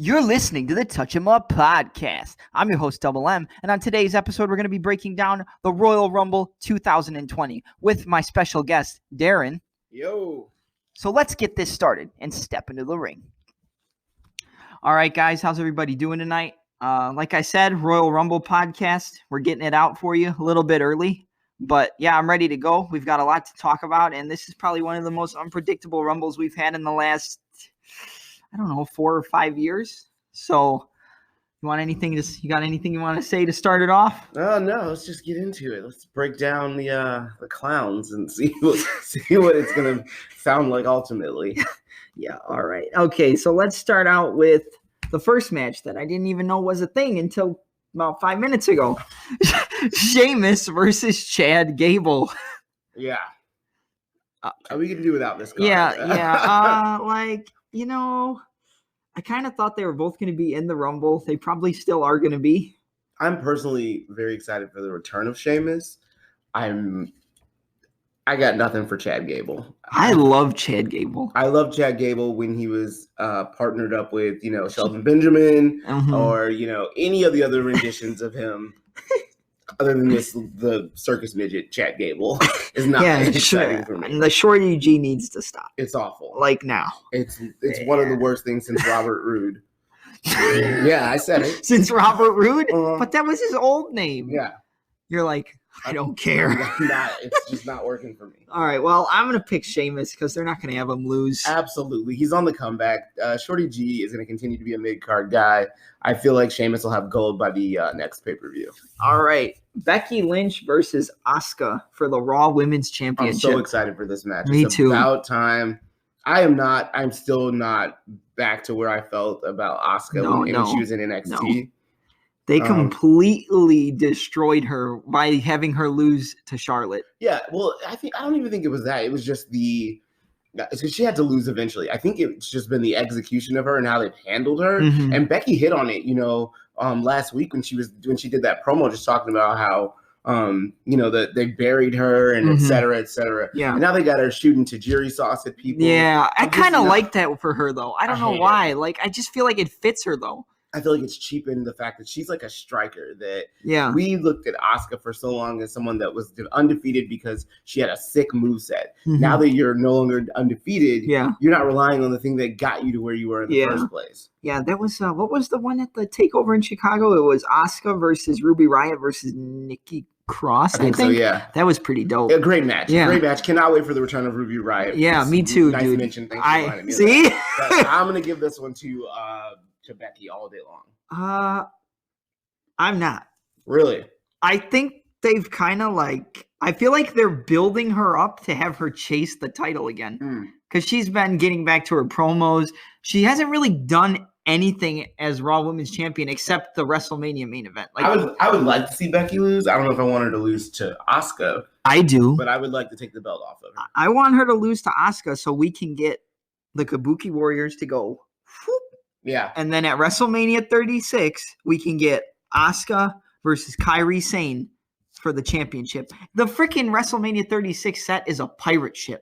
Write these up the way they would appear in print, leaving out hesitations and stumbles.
You're listening to the Touch 'Em Up podcast. I'm your host, Double M, and on today's episode, we're going to be breaking down the Royal Rumble 2020 with my special guest, Darren. Yo. So let's get this started and step into the ring. All right, guys, how's everybody doing tonight? Like I said, Royal Rumble podcast. We're getting it out for you a little bit early. But yeah, I'm ready to go. We've got a lot to talk about, and this is probably one of the most unpredictable Rumbles we've had in the last 4 or 5 years. So you got anything you want to say to start it off? No, let's just get into it. Let's break down the clowns and see what it's gonna sound like ultimately. Yeah, all right. Okay, so let's start out with the first match that I didn't even know was a thing until about 5 minutes ago. Sheamus versus Chad Gable. Yeah. We can do without this guy. Yeah. I kind of thought they were both going to be in the Rumble. They probably still are going to be. I'm personally very excited for the return of Sheamus. I got nothing for Chad Gable. I love Chad Gable. I love Chad Gable when he was partnered up with, Shelton Benjamin or, any of the other renditions of him. Other than this, the circus midget Chad Gable is not exciting for me. And the shorty G needs to stop. It's awful. Like now. It's one of the worst things since Robert Roode. Yeah, I said it. Since Robert Roode? But that was his old name. Yeah. You're like, I don't care. It's just not working for me. All right, well, I'm going to pick Sheamus because they're not going to have him lose. Absolutely. He's on the comeback. Shorty G is going to continue to be a mid-card guy. I feel like Sheamus will have gold by the next pay-per-view. All right. Becky Lynch versus Asuka for the Raw Women's Championship. I'm so excited for this match. Me too. It's about time. I'm still not back to where I felt about Asuka when she was in NXT. No. They completely destroyed her by having her lose to Charlotte. Yeah, well, I don't even think it was that. It was just because she had to lose eventually. I think it's just been the execution of her and how they've handled her. Mm-hmm. And Becky hit on it, last week when she did that promo, just talking about how that they buried her and et cetera, et cetera. Yeah. And now they got her shooting tajiri sauce at people. Yeah, I kind of like that for her though. I don't know why. It. Like, I just feel like it fits her though. I feel like it's cheapened the fact that she's like a striker that we looked at Asuka for so long as someone that was undefeated because she had a sick moveset. Mm-hmm. Now that you're no longer undefeated, you're not relying on the thing that got you to where you were in the first place. Yeah, that was what was the one at the takeover in Chicago? It was Asuka versus Ruby Riott versus Nikki Cross. I think so, yeah. That was pretty dope. A great match. Yeah. Great match. Cannot wait for the return of Ruby Riott. Yeah, me too, nice dude. Mention. Thanks for reminding me. See? I'm gonna give this one to Becky all day long. I'm not. Really? I think they've kind of I feel like they're building her up to have her chase the title again. Because she's been getting back to her promos. She hasn't really done anything as Raw Women's Champion except the WrestleMania main event. I would like to see Becky lose. I don't know if I want her to lose to Asuka. I do. But I would like to take the belt off of her. I want her to lose to Asuka so we can get the Kabuki Warriors to go whoop. Yeah. And then at WrestleMania 36, we can get Asuka versus Kairi Sane for the championship. The freaking WrestleMania 36 set is a pirate ship.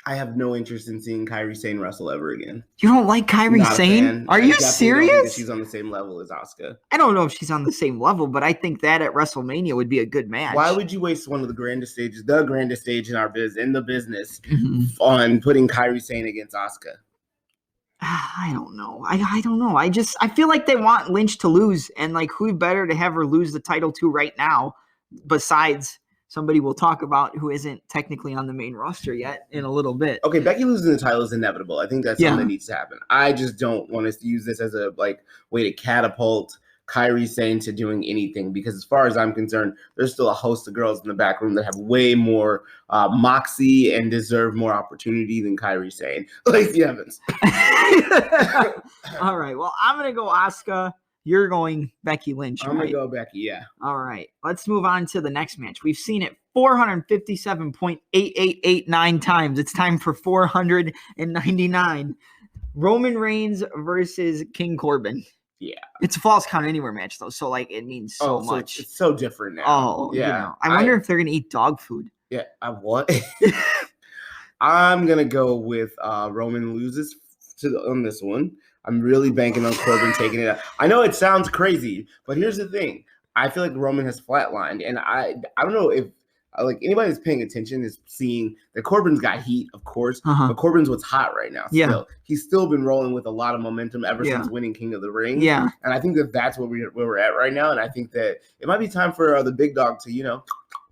I have no interest in seeing Kairi Sane wrestle ever again. You don't like Kairi Sane? Are you serious? Don't think she's on the same level as Asuka. I don't know if she's on the same level, but I think that at WrestleMania would be a good match. Why would you waste one of the grandest stage in the business, on putting Kairi Sane against Asuka? I don't know. I don't know. I feel like they want Lynch to lose, and who better to have her lose the title to right now besides somebody we'll talk about who isn't technically on the main roster yet in a little bit. Okay, Becky losing the title is inevitable. I think that's something that needs to happen. I just don't want us to use this as a way to catapult Kairi Sane to doing anything, because as far as I'm concerned, there's still a host of girls in the back room that have way more moxie and deserve more opportunity than Kairi Sane. Lacey Evans. All right. Well, I'm going to go Asuka. You're going Becky Lynch. I'm going to go Becky, yeah. All right. Let's move on to the next match. We've seen it 457.8889 times. It's time for 499. Roman Reigns versus King Corbin. Yeah. It's a Falls Count Anywhere match, though, so it means so much. It's so different now. Oh, yeah. I wonder if they're going to eat dog food. Yeah, what? I'm going to go with Roman loses on this one. I'm really banking on Corbin taking it out. I know it sounds crazy, but here's the thing. I feel like Roman has flatlined, and I don't know if like anybody that's paying attention is seeing that Corbin's got heat, of course, but Corbin's what's hot right now. Still, he's still been rolling with a lot of momentum ever since winning King of the Ring. Yeah, and I think that that's where we're at right now, and I think that it might be time for the big dog to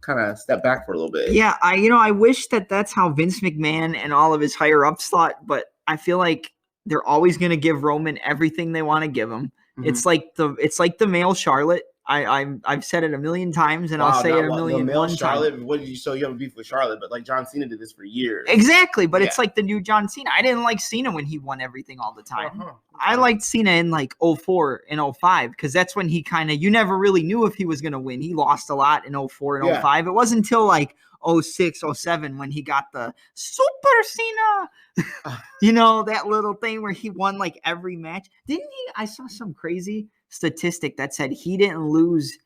kind of step back for a little bit. Yeah, I wish that that's how Vince McMahon and all of his higher ups thought, but I feel like they're always going to give Roman everything they want to give him. Mm-hmm. It's like the male Charlotte. I've said it a million times, and I'll say it a million one Charlotte. time. What did you? So you have a beef with Charlotte, but like John Cena did this for years. Exactly, but it's like the new John Cena. I didn't like Cena when he won everything all the time. I liked Cena in like 04 and 05 because that's when he you never really knew if he was going to win. He lost a lot in 04 and 05. It wasn't until like 06, 07 when he got the Super Cena. That little thing where he won like every match. Didn't he? I saw some crazy statistic that said he didn't lose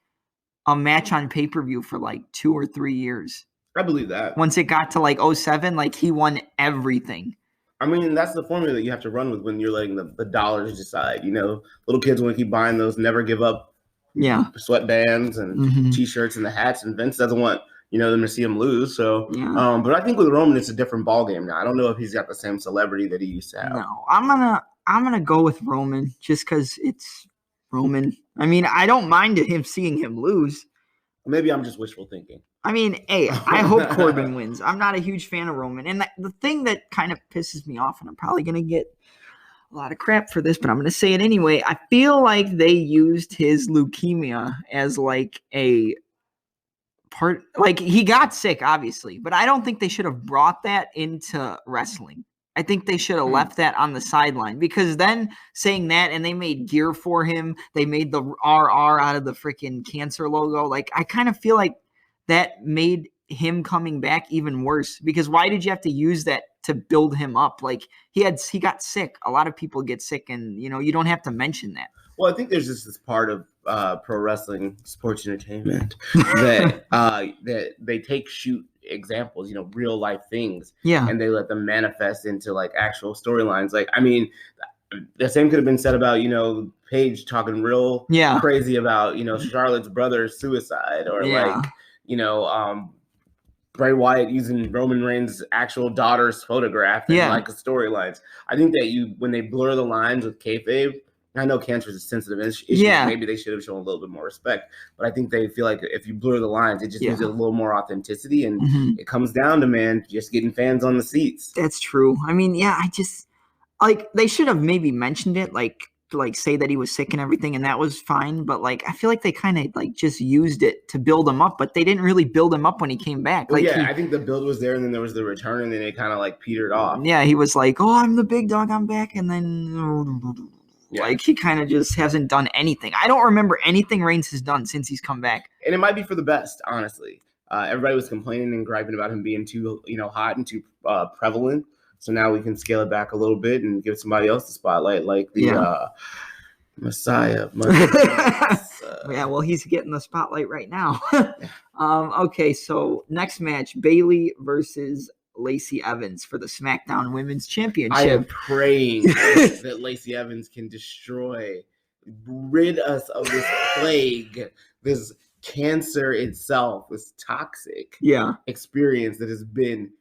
a match on pay-per-view for like 2 or 3 years. I believe that. Once it got to like 07, like he won everything. I mean, that's the formula that you have to run with when you're letting the dollars decide. Little kids want to keep buying those never give up sweatbands and T-shirts and the hats, and Vince doesn't want them to see him lose. So, but I think with Roman, it's a different ballgame now. I don't know if he's got the same celebrity that he used to have. No, I'm gonna go with Roman just because it's Roman. I mean, I don't mind seeing him lose. Maybe I'm just wishful thinking. I mean, hey, I hope Corbin wins. I'm not a huge fan of Roman. And the thing that kind of pisses me off, and I'm probably going to get a lot of crap for this, but I'm going to say it anyway. I feel like they used his leukemia as like a part. Like, he got sick, obviously, but I don't think they should have brought that into wrestling. I think they should have left that on the sideline, because then saying that, and they made gear for him, they made the RR out of the freaking cancer logo. Like, I kind of feel like that made him coming back even worse, because why did you have to use that to build him up? Like, he got sick. A lot of people get sick, and you don't have to mention that. Well, I think there's just this part of pro wrestling, sports entertainment, that they shoot examples, real life things, and they let them manifest into like actual storylines. Like, I mean, the same could have been said about Paige talking real crazy about Charlotte's brother's suicide, or Bray Wyatt using Roman Reigns' actual daughter's photograph in like storylines. I think that when they blur the lines with kayfabe, I know cancer is a sensitive issue. Maybe they should have shown a little bit more respect. But I think they feel like if you blur the lines, it just gives it a little more authenticity. And it comes down to, just getting fans on the seats. That's true. I mean, I just, like, they should have maybe mentioned it, like say that he was sick and everything, and that was fine. But, like, I feel like they kind of, like, just used it to build him up. But they didn't really build him up when he came back. Like, I think the build was there, and then there was the return, and then it kind of, like, petered off. Yeah, he was like, oh, I'm the big dog, I'm back. And then... Like, he kind of just hasn't done anything. I don't remember anything Reigns has done since he's come back. And it might be for the best, honestly. Everybody was complaining and griping about him being too, hot and too prevalent. So now we can scale it back a little bit and give somebody else the spotlight, like the Messiah. Well, he's getting the spotlight right now. Okay, so next match, Bayley versus Lacey Evans for the SmackDown Women's Championship. I am praying that Lacey Evans can rid us of this plague, this cancer itself, this toxic experience that has been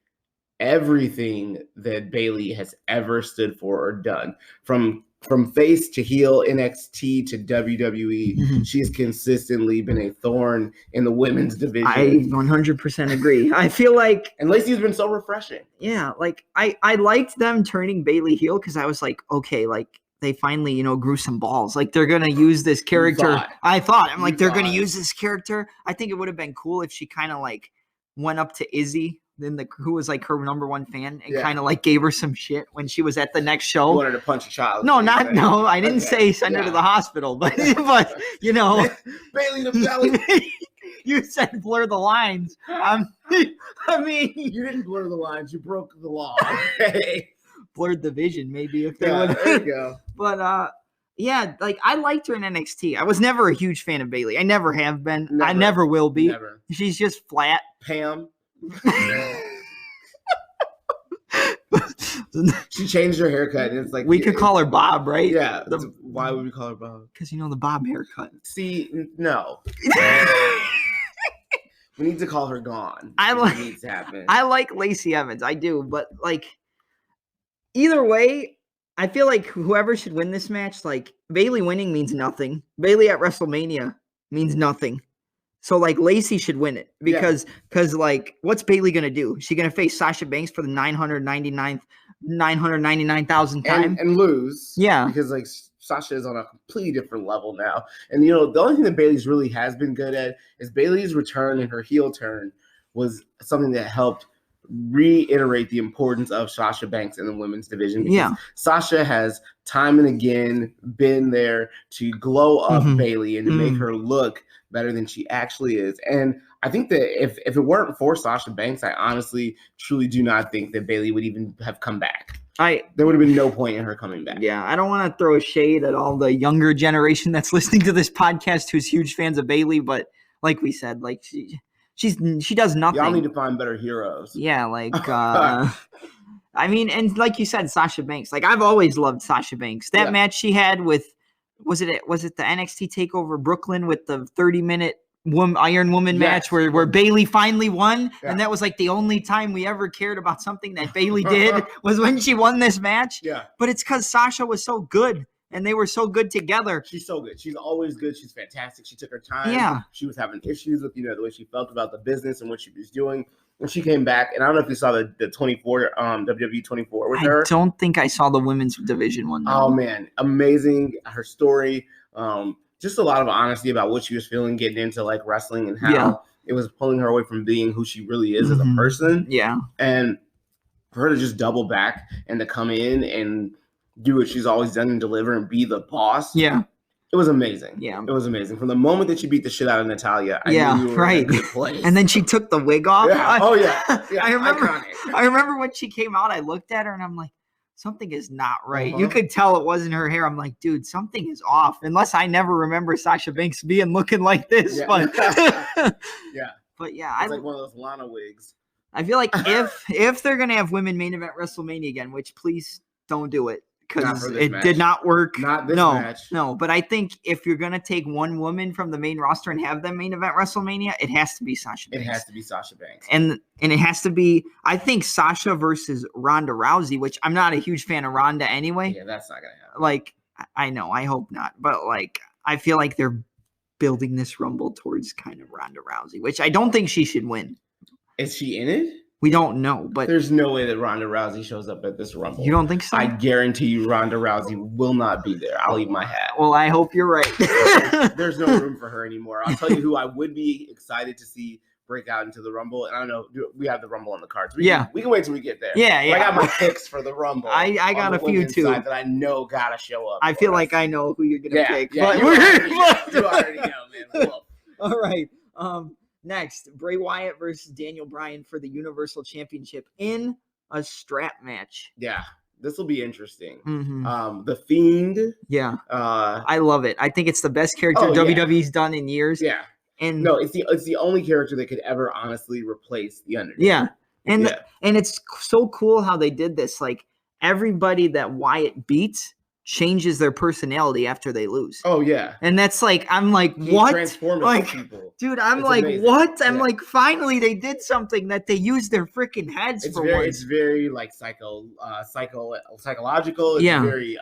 everything that Bayley has ever stood for or done. From face to heel, NXT to WWE, she's consistently been a thorn in the women's division. I 100% agree. I feel like... And Lacey's been so refreshing. Yeah, like, I liked them turning Bayley heel, because I was like, okay, like, they finally, grew some balls. Like, they're going to use this character. I'm like, they're going to use this character. I think it would have been cool if she kind of, like, went up to Izzy, who was like her number one fan, and kind of like gave her some shit when she was at the next show. You wanted to punch a child. I didn't say send her to the hospital, but Bayley the belly. You said blur the lines. I mean, you didn't blur the lines. You broke the law. Okay. Blurred the vision, maybe, if they would. There you go. But like, I liked her in NXT. I was never a huge fan of Bayley. I never have been. I never will be. Never. She's just flat. Pam. She changed her haircut. And it's like we could call her Bob, right? Yeah. Why would we call her Bob? Because the Bob haircut. See, no. We need to call her Gone. It needs to happen. I like Lacey Evans. I do, but like either way, I feel like whoever should win this match, like Bayley winning means nothing. Bayley at WrestleMania means nothing. So like Lacey should win it because like what's Bayley gonna do? She gonna face Sasha Banks for the 999,000th time and lose? Yeah, because like Sasha is on a completely different level now. And the only thing that Bayley's really has been good at is Bayley's return and her heel turn was something that helped reiterate the importance of Sasha Banks in the women's division. Yeah, Sasha has time and again been there to glow up Bayley and to make her look better than she actually is. And I think that if it weren't for Sasha Banks, I honestly, truly do not think that Bayley would even have come back. There would have been no point in her coming back. Yeah, I don't want to throw shade at all the younger generation that's listening to this podcast who's huge fans of Bayley, but like we said, like she does nothing. Y'all need to find better heroes. Yeah, like I mean, and like you said, Sasha Banks. Like I've always loved Sasha Banks. That match she had with was it the NXT Takeover Brooklyn with the 30-minute Iron Woman match where Bayley finally won, and that was like the only time we ever cared about something that Bayley did was when she won this match. Yeah, but it's because Sasha was so good. And they were so good together. She's so good. She's always good. She's fantastic. She took her time. Yeah. She was having issues with, the way she felt about the business and what she was doing. When she came back, and I don't know if you saw the 24, WWE 24 with her. I don't think I saw the women's division one. Oh, man. Amazing. Her story. Just a lot of honesty about what she was feeling getting into like wrestling and how it was pulling her away from being who she really is as a person. Yeah. And for her to just double back and to come in and do what she's always done and deliver and be the boss. Yeah. It was amazing. Yeah. It was amazing. From the moment that she beat the shit out of Natalya, I knew you were in a good place. And then she took the wig off. Yeah. I remember when she came out, I looked at her and I'm like, something is not right. You could tell it wasn't her hair. I'm like, dude, something is off. Unless I never remember Sasha Banks looking like this. Yeah. But But yeah, it's like one of those Lana wigs. I feel like if they're gonna have women main event WrestleMania again, which please don't do it. Because it did not work. Not this match. No, but I think if you're going to take one woman from the main roster and have them main event WrestleMania, it has to be Sasha Banks. It has to be Sasha Banks. And it has to be, I think, Sasha versus Ronda Rousey, which I'm not a huge fan of Ronda anyway. Yeah, that's not going to happen. Like, I know, I hope not. But, like, I feel like they're building this Rumble towards kind of Ronda Rousey, which I don't think she should win. Is she in it? We don't know, but there's no way that Ronda Rousey shows up at this Rumble. You don't think so? I guarantee you Ronda Rousey will not be there. I'll eat my hat. Well, I hope you're right. There's no room for her anymore. I'll tell you who I would be excited to see break out into the Rumble. And I don't know, we have the Rumble on the cards. We can wait till we get there. Yeah. I got my picks for the Rumble. I got a few too that I know gotta show up. I feel like I know who you're gonna pick. Yeah, you already know, man. Cool. All right. Next, Bray Wyatt versus Daniel Bryan for the Universal Championship in a strap match. Yeah, this will be interesting. The Fiend. Yeah, I love it. I think it's the best character WWE's done in years. Yeah, and no, it's the only character that could ever honestly replace the Undertaker. Yeah, and it's so cool how they did this. Like everybody that Wyatt beats changes their personality after they lose. Oh yeah. And that's like, I'm like, what? Like, people. Dude, I'm like, amazing. What? I'm like, finally they did something that they used their freaking heads for once. It's very like psychological. It's very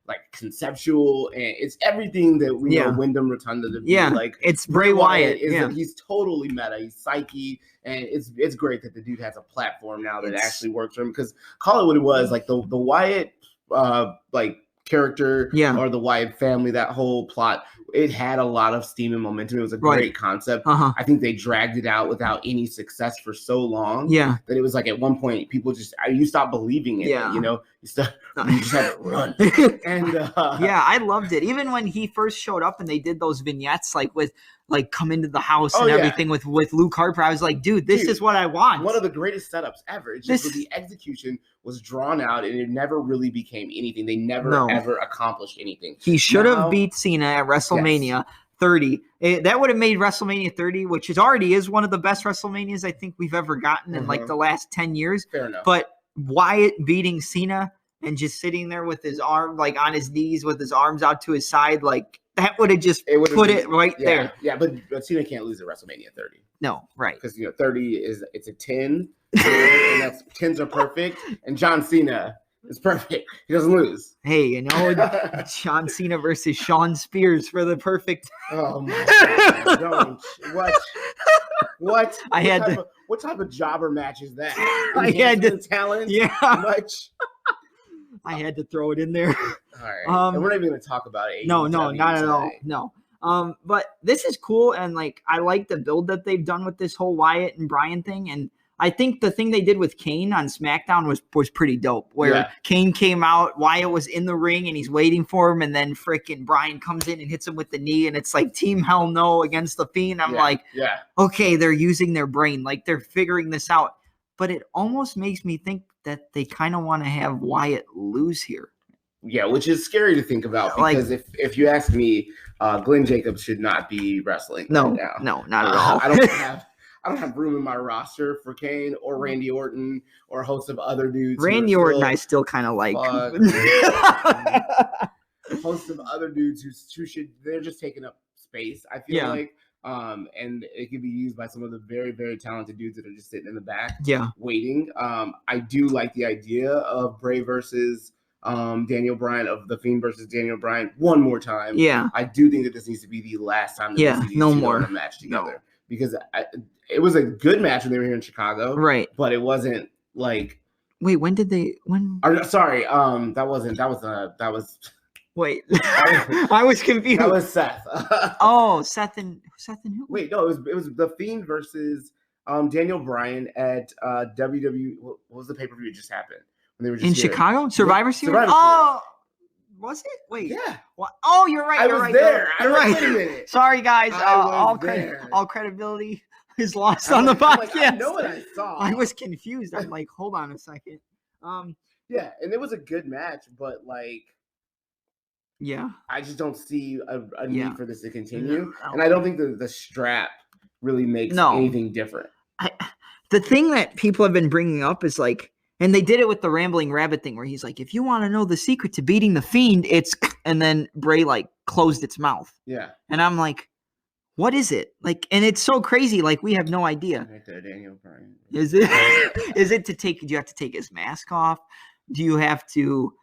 like conceptual, and it's everything that we know Wyndham Rotunda to be. Yeah. Like it's Bray Wyatt. He's totally meta. He's psyche, and it's great that the dude has a platform now that actually works for him. Because call it what it was, like the Wyatt like character or the Wyatt family, that whole plot, it had a lot of steam and momentum. It was a great concept. I think they dragged it out without any success for so long that it was like at one point people you stopped believing in it, you just had to run. And I loved it. Even when he first showed up and they did those vignettes like with like come into the house and everything with Luke Harper, I was like, dude, this is what I want. One of the greatest setups ever. It's just the execution was drawn out and it never really became anything. They never ever accomplished anything. He should have beat Cena at WrestleMania 30. That would have made WrestleMania 30, which already is one of the best WrestleManias I think we've ever gotten in like the last 10 years. Fair enough. But Wyatt beating Cena and just sitting there with his arm like on his knees with his arms out to his side, like that would have just put it right there. Yeah, but Cena can't lose at WrestleMania 30. No, right. Because 30 it's a 10, and that's 10s are perfect, and John Cena is perfect. He doesn't lose. Hey, John Cena versus Sean Spears for the perfect. Oh my God, don't. What? What type of jobber match is that? I had to talent. Yeah. Much. I had to throw it in there. All right. And we're not even going to talk about it. No, not at all. No. But this is cool, and like I like the build that they've done with this whole Wyatt and Bryan thing, and I think the thing they did with Kane on SmackDown was pretty dope. Where Kane came out, Wyatt was in the ring, and he's waiting for him, and then freaking Bryan comes in and hits him with the knee, and it's like Team Hell No against the Fiend. I'm like, okay, they're using their brain, like they're figuring this out. But it almost makes me think that they kind of want to have Wyatt lose here. Yeah, which is scary to think about because if you ask me, Glenn Jacobs should not be wrestling right now. No, not at all. I don't have room in my roster for Kane or Randy Orton or a host of other dudes. Randy Orton, I still kind of like. Host of other dudes who should, they're just taking up space, I feel like. And it could be used by some of the very, very talented dudes that are just sitting in the back waiting. I do like the idea of Bray versus Daniel Bryan, of The Fiend versus Daniel Bryan one more time. Yeah. I do think that this needs to be the last time that we see these two in a match together. Because it was a good match when they were here in Chicago. Right. But it wasn't like. Wait, when did they? When? Sorry, that was. Wait, I was confused. That was Seth. Seth and who? Wait, no, it was The Fiend versus Daniel Bryan at WWE. What was the pay-per-view that just happened when they were just in here? Chicago? Survivor Series. Was it? Wait. Yeah. What? Oh, you're right. I was there. You're right. Wait a minute. Sorry, guys. All credibility is lost on the podcast. I know what I saw. I was confused. I'm like, hold on a second. Yeah, and it was a good match, but like. Yeah. I just don't see a need for this to continue. No. And I don't think the strap really makes anything different. The thing that people have been bringing up is like, and they did it with the Rambling Rabbit thing where he's like, if you want to know the secret to beating the Fiend, it's, and then Bray like closed its mouth. Yeah. And I'm like, what is it? Like, and it's so crazy. Like, we have no idea. Right there, Daniel Bryan. Is it, do you have to take his mask off? Do you have to,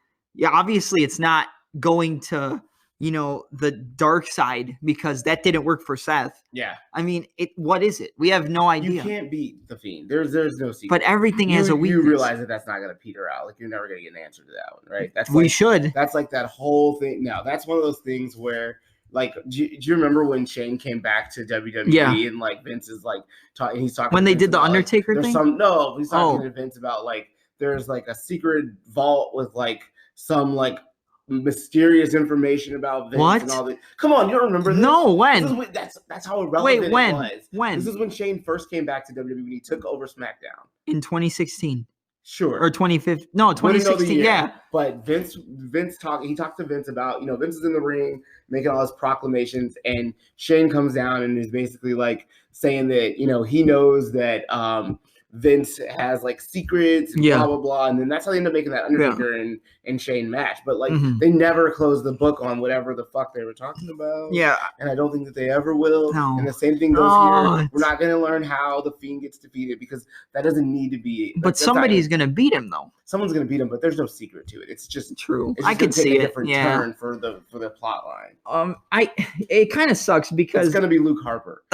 obviously it's not going to, the dark side because that didn't work for Seth. Yeah. I mean, what is it? We have no idea. You can't beat the Fiend. There's no secret. But everything has a weakness. You realize that that's not going to peter out. Like, you're never going to get an answer to that one, right? We should. That's like that whole thing. No, that's one of those things where, like, do you remember when Shane came back to WWE and like Vince is like he's talking when they did the Undertaker thing? He's talking to Vince about like there's like a secret vault with like some like mysterious information about Vince and all that. Come on, you don't remember this? No, when? That's how irrelevant it was. When? This is when Shane first came back to WWE. He took over SmackDown. In 2016. Sure. Or 2015. No, 2016, yeah. But Vince talked to Vince about, Vince is in the ring making all his proclamations, and Shane comes down and is basically like saying that, he knows that Vince has like secrets and blah blah blah, and then that's how they end up making that Undertaker and Shane match. But like they never closed the book on whatever the fuck they were talking about. Yeah, and I don't think that they ever will. No. And the same thing goes here. We're not going to learn how the Fiend gets defeated because that doesn't need to be. But somebody's going to beat him though. Someone's going to beat him, but there's no secret to it. It's just true. It's just I could see a different turn for the plot line. It kind of sucks because it's going to be Luke Harper.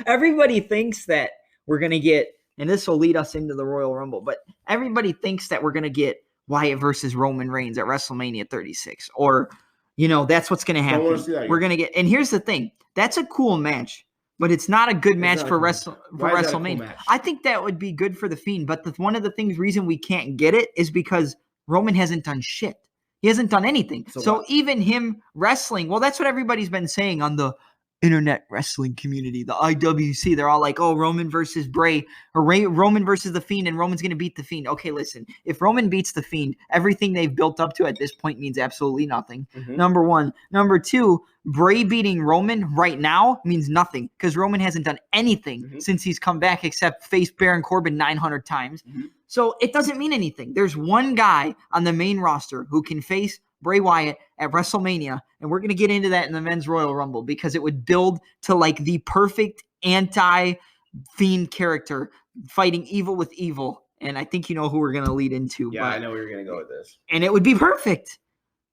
Everybody thinks that we're going to get. And this will lead us into the Royal Rumble. But everybody thinks that we're going to get Wyatt versus Roman Reigns at WrestleMania 36. Or, that's what's going to happen. We're going to get – and here's the thing. That's a cool match. But it's not a good match for WrestleMania. Cool, I think that would be good for the Fiend. But one of the reason we can't get it is because Roman hasn't done shit. He hasn't done anything. So even him wrestling – well, that's what everybody's been saying on the – internet wrestling community, the IWC. They're all like, oh, Roman versus Bray, or Roman versus the Fiend, and Roman's going to beat the Fiend. Okay, listen, if Roman beats the Fiend, everything they've built up to at this point means absolutely nothing. Number one. Number two, Bray beating Roman right now means nothing because Roman hasn't done anything since he's come back except face Baron Corbin 900 times. So it doesn't mean anything. There's one guy on the main roster who can face Bray Wyatt at WrestleMania, and we're going to get into that in the Men's Royal Rumble because it would build to like the perfect anti-Fiend character fighting evil with evil. And I think you know who we're going to lead into. Yeah, I know where you're going to go with this. And it would be perfect.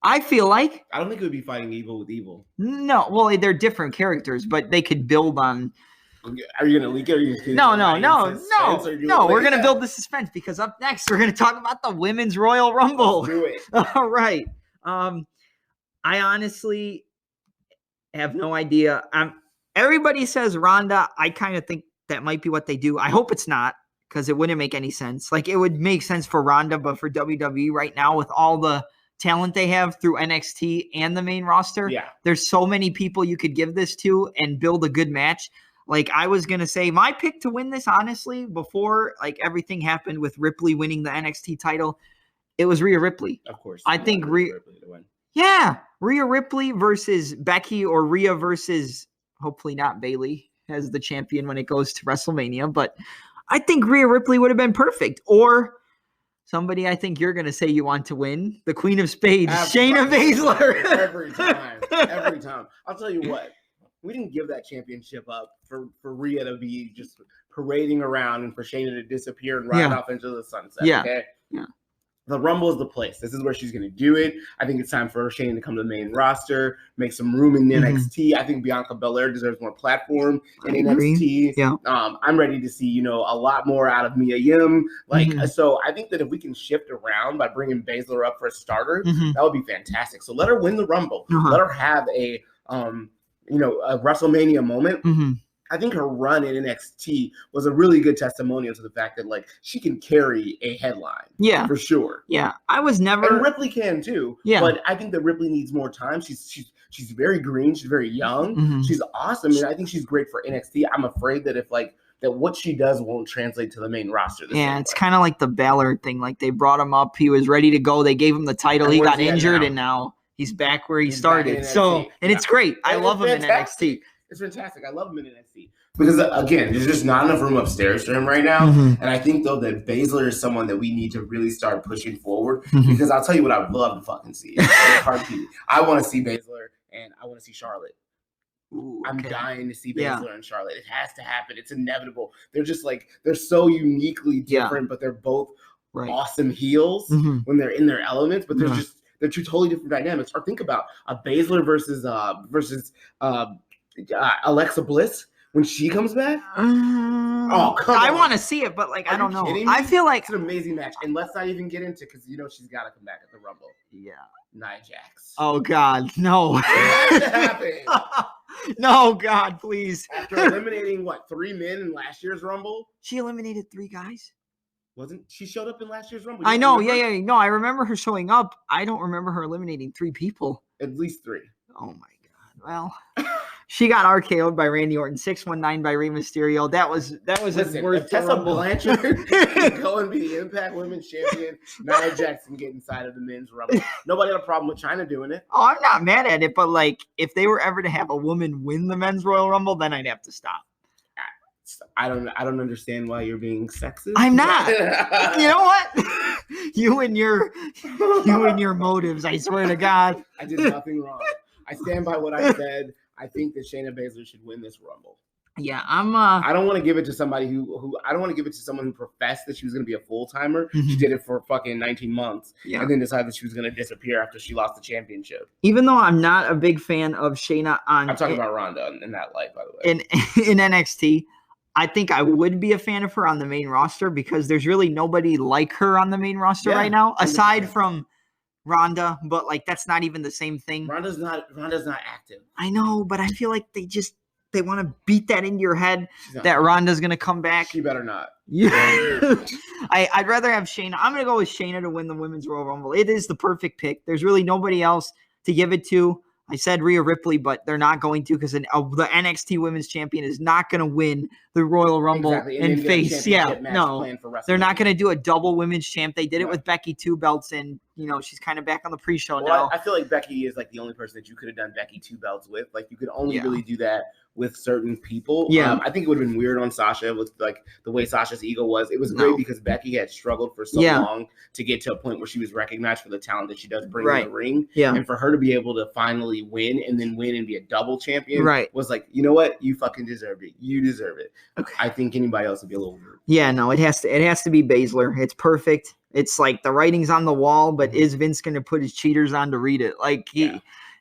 I feel like. I don't think it would be fighting evil with evil. No, well, they're different characters, but they could build on. Are you going to leak it? Or are you No. We're going to build the suspense because up next we're going to talk about the Women's Royal Rumble. Let's do it. All right. I honestly have no idea. Everybody says Ronda. I kind of think that might be what they do. I hope it's not because it wouldn't make any sense. Like it would make sense for Ronda, but for WWE right now with all the talent they have through NXT and the main roster, there's so many people you could give this to and build a good match. Like I was going to say my pick to win this, honestly, before like everything happened with Ripley winning the NXT title, it was Rhea Ripley. Of course. I think Rhea Ripley to win. Yeah. Rhea Ripley versus Becky or Rhea versus hopefully not Bayley as the champion when it goes to WrestleMania. But I think Rhea Ripley would have been perfect. Or somebody I think you're going to say you want to win, the Queen of Spades, Shayna Baszler. Every time. I'll tell you what. We didn't give that championship up for Rhea to be just parading around and for Shayna to disappear and ride off into the sunset. Okay? Yeah. The Rumble is the place. This is where she's going to do it. I think it's time for Shayna to come to the main roster, make some room in NXT. I think Bianca Belair deserves more platform in NXT. Yeah. I'm ready to see, a lot more out of Mia Yim. So I think that if we can shift around by bringing Baszler up for a starter, that would be fantastic. So let her win the Rumble. Let her have a WrestleMania moment. I think her run in NXT was a really good testimonial to the fact that she can carry a headline. Yeah, for sure. Yeah, I was never. And Ripley can too. Yeah, but I think that Ripley needs more time. She's very green. She's very young. She's awesome, and I think she's great for NXT. I'm afraid that if that what she does won't translate to the main roster. It's kind of like the Balor thing. Like they brought him up, he was ready to go. They gave him the title. He got injured, and now he's back where he started. So, and it's great. I love him in NXT. It's fantastic. I love him in NXT. Because, again, there's just not enough room upstairs for him right now. And I think, though, that Baszler is someone that we need to really start pushing forward. Because I'll tell you what I would love to fucking see. I want to see Baszler, and I want to see Charlotte. Ooh, I'm dying to see Baszler and Charlotte. It has to happen. It's inevitable. They're just they're so uniquely different, but they're both awesome heels when they're in their elements. But they're two totally different dynamics. Or think about a Baszler versus Alexa Bliss when she comes back. Oh, come on. I want to see it, but I don't know. I feel like it's an amazing match. And let's not even get into because she's got to come back at the Rumble. Yeah. Nia Jax. Oh God, no. No, God, please. After eliminating 3 men in last year's Rumble? She eliminated 3 guys? Wasn't she showed up in last year's Rumble? I know, yeah. No, I remember her showing up. I don't remember her eliminating 3 people. At least 3. Oh my God. Well, she got RKO'd by Randy Orton, 619 by Rey Mysterio. That was worth Tessa Blanchard can go and be the Impact Women's Champion. Nia Jax can get inside of the Men's Rumble. Nobody had a problem with China doing it. Oh, I'm not mad at it, but if they were ever to have a woman win the Men's Royal Rumble, then I'd have to stop. I don't understand why you're being sexist. I'm not. You know what? You and your motives, I swear to God. I did nothing wrong. I stand by what I said. I think that Shayna Baszler should win this Rumble. Yeah, I don't want to give it to somebody who I don't want to give it to someone who professed that she was going to be a full-timer. She did it for fucking 19 months and then decided that she was going to disappear after she lost the championship. Even though I'm not a big fan of Shayna I'm talking about Ronda in that light, by the way. In NXT, I think I would be a fan of her on the main roster because there's really nobody like her on the main roster right now, aside from Ronda, but that's not even the same thing. Ronda's not active. I know, but I feel like they want to beat that into your head that Ronda's gonna come back. She better not. Yeah. I'd rather have Shayna. I'm gonna go with Shayna to win the Women's Royal Rumble. It is the perfect pick. There's really nobody else to give it to. I said Rhea Ripley, but they're not going to because the NXT Women's Champion is not going to win the Royal Rumble and face. Yeah, no, they're not going to do a double Women's Champ. They did it with Becky 2 belts, and she's kind of back on the pre-show well, now. I feel like Becky is like the only person that you could have done Becky 2 belts with. Like you could only really do that with certain people. Yeah. I think it would have been weird on Sasha with like the way Sasha's ego was. It was great because Becky had struggled for so long to get to a point where she was recognized for the talent that she does bring in the ring. Yeah. And for her to be able to finally win and then win and be a double champion was like, you know what? You fucking deserved it. You deserve it. Okay. I think anybody else would be a little weird. Yeah, no, it has to be Baszler. It's perfect. It's like the writing's on the wall, but is Vince going to put his cheaters on to read it? Like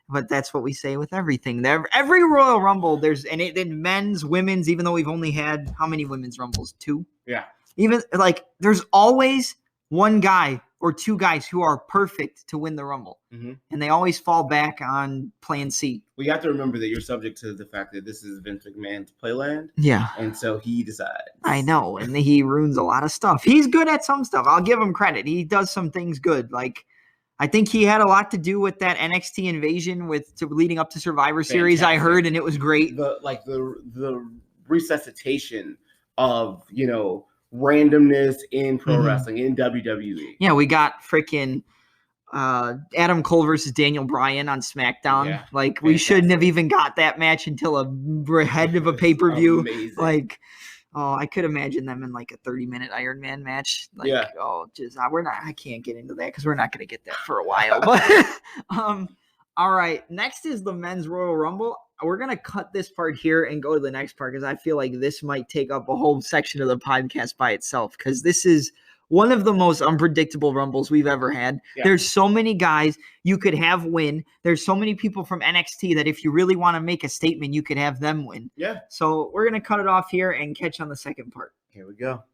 but that's what we say with everything. Every Royal Rumble, in men's, women's, even though we've only had how many women's Rumbles? 2? Yeah. Even like there's always one guy or two guys who are perfect to win the Rumble. Mm-hmm. And they always fall back on plan C. Well, you have to remember that you're subject to the fact that this is Vince McMahon's playland. Yeah. And so he decides. I know. And he ruins a lot of stuff. He's good at some stuff. I'll give him credit. He does some things good. Like, I think he had a lot to do with that NXT invasion leading up to Survivor Series. Fantastic. I heard, and it was great. The resuscitation of, randomness in pro wrestling, in WWE. Yeah, we got freaking Adam Cole versus Daniel Bryan on SmackDown. Yeah, like, we shouldn't have even got that match until a head of a pay-per-view. Amazing. Like, I could imagine them in like a 30-minute Iron Man match. Like, I can't get into that because we're not going to get that for a while. But all right, next is the Men's Royal Rumble. We're going to cut this part here and go to the next part because I feel like this might take up a whole section of the podcast by itself because this is one of the most unpredictable Rumbles we've ever had. Yeah. There's so many guys you could have win. There's so many people from NXT that if you really want to make a statement, you could have them win. Yeah. So we're going to cut it off here and catch on the second part. Here we go.